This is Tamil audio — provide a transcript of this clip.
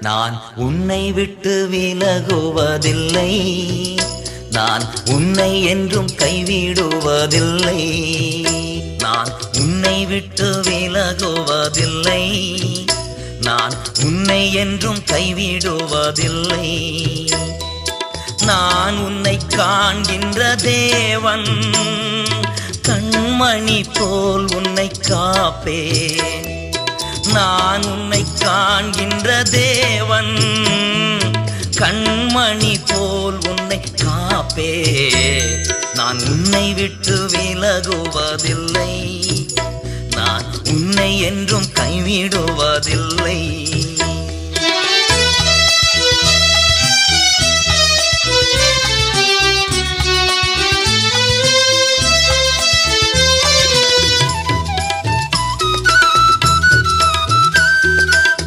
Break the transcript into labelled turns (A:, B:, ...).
A: நான் உன்னை விட்டு விலகுவதில்லை, நான் உன்னை என்றும் கைவிடுவதில்லை. நான் உன்னை விட்டு விலகுவதில்லை, நான் உன்னை என்றும் கைவிடுவதில்லை. நான் உன்னை காண்கின்ற தேவன், கண்மணி போல் உன்னை காப்பேன். நான் உன்னை காண்கின்ற தேவன், கண்மணி போல் உன்னை காப்பேன். நான் உன்னை விட்டு விலகுவதில்லை, நான் உன்னை என்றும் கைவிடுவதில்லை.